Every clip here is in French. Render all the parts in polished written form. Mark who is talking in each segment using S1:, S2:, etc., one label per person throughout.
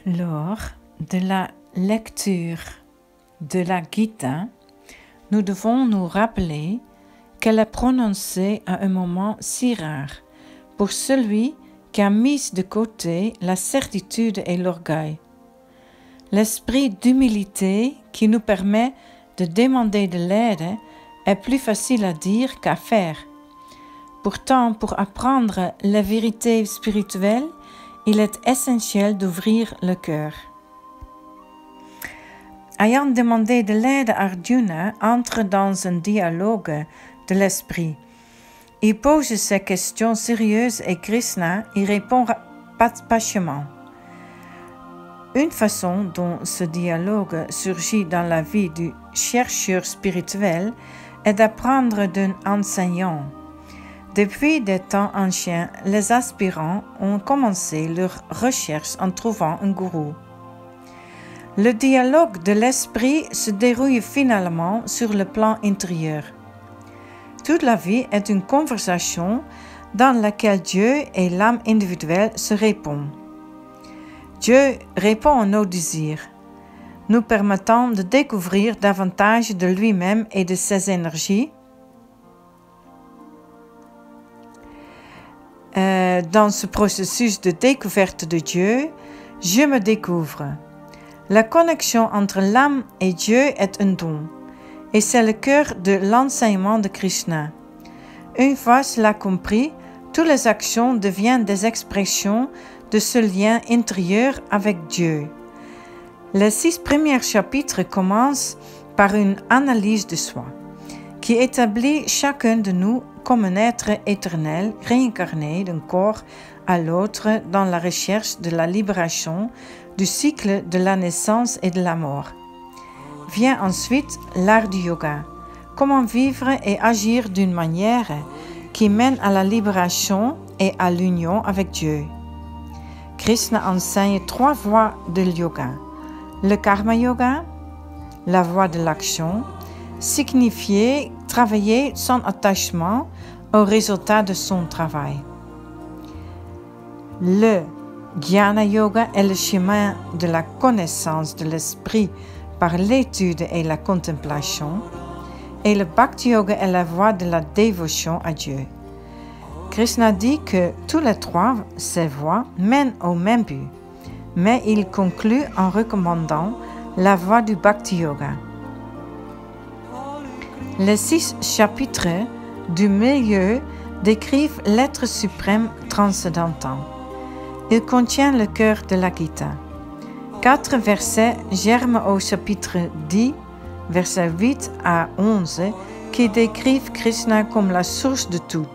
S1: Lors de la lecture de la Gita, nous devons nous rappeler qu'elle est prononcée à un moment si rare pour celui qui a mis de côté la certitude et l'orgueil. L'esprit d'humilité qui nous permet de demander de l'aide est plus facile à dire qu'à faire. Pourtant, pour apprendre la vérité spirituelle, il est essentiel d'ouvrir le cœur. Ayant demandé de l'aide à Arjuna, entre dans un dialogue de l'esprit. Il pose ses questions sérieuses et Krishna y répond patiemment. Une façon dont ce dialogue surgit dans la vie du chercheur spirituel est d'apprendre d'un enseignant. Depuis des temps anciens, les aspirants ont commencé leur recherche en trouvant un gourou. Le dialogue de l'esprit se déroule finalement sur le plan intérieur. Toute la vie est une conversation dans laquelle Dieu et l'âme individuelle se répondent. Dieu répond à nos désirs, nous permettant de découvrir davantage de lui-même et de ses énergies. Dans ce processus de découverte de Dieu, je me découvre. La connexion entre l'âme et Dieu est un don, et c'est le cœur de l'enseignement de Krishna. Une fois cela compris, toutes les actions deviennent des expressions de ce lien intérieur avec Dieu. Les 6 premiers chapitres commencent par une analyse de soi, qui établit chacun de nous comme un être éternel, réincarné d'un corps à l'autre dans la recherche de la libération du cycle de la naissance et de la mort. Vient ensuite l'art du yoga, comment vivre et agir d'une manière qui mène à la libération et à l'union avec Dieu. Krishna enseigne 3 voies de yoga, le karma yoga, la voie de l'action, signifier travailler sans attachement au résultat de son travail. Le Jnana Yoga est le chemin de la connaissance de l'esprit par l'étude et la contemplation, et le Bhakti Yoga est la voie de la dévotion à Dieu. Krishna dit que tous les 3 ces voies mènent au même but, mais il conclut en recommandant la voie du Bhakti Yoga. Les 6 chapitres du milieu décrivent l'être suprême transcendantal. Il contient le cœur de la Gita. 4 versets germent au chapitre 10, versets 8 à 11, qui décrivent Krishna comme la source de tout,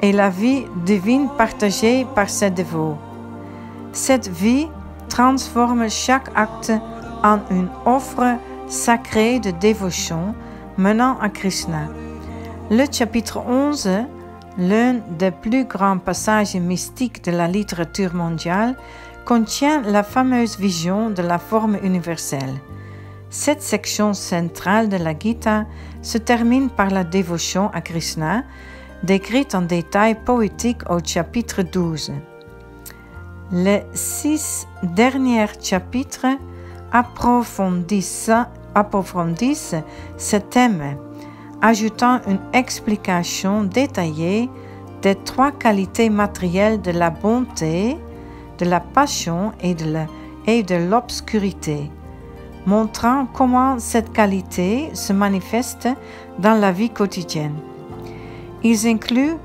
S1: et la vie divine partagée par ses dévots. Cette vie transforme chaque acte en une offre sacrée de dévotion menant à Krishna. Le chapitre 11, l'un des plus grands passages mystiques de la littérature mondiale, contient la fameuse vision de la forme universelle. Cette section centrale de la Gita se termine par la dévotion à Krishna, décrite en détail poétique au chapitre 12. Les 6 derniers chapitres approfondissent ce thème, ajoutant une explication détaillée des 3 qualités matérielles de la bonté, de la passion et de l'obscurité, montrant comment cette qualité se manifeste dans la vie quotidienne. Ils incluent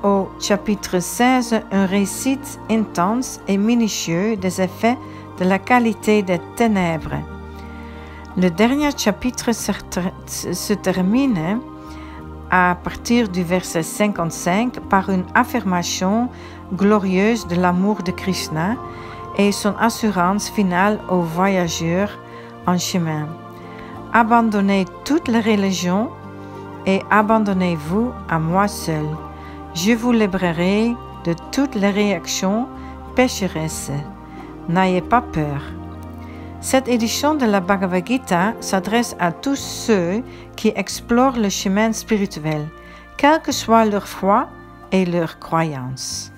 S1: au chapitre 16 un récit intense et minutieux des effets de la qualité des ténèbres. Le dernier chapitre se termine à partir du verset 55 par une affirmation glorieuse de l'amour de Krishna et son assurance finale aux voyageurs en chemin. Abandonnez toutes les religions et abandonnez-vous à moi seul. Je vous libérerai de toutes les réactions pécheresses. N'ayez pas peur. Cette édition de la Bhagavad Gita s'adresse à tous ceux qui explorent le chemin spirituel, quelle que soit leur foi et leur croyance.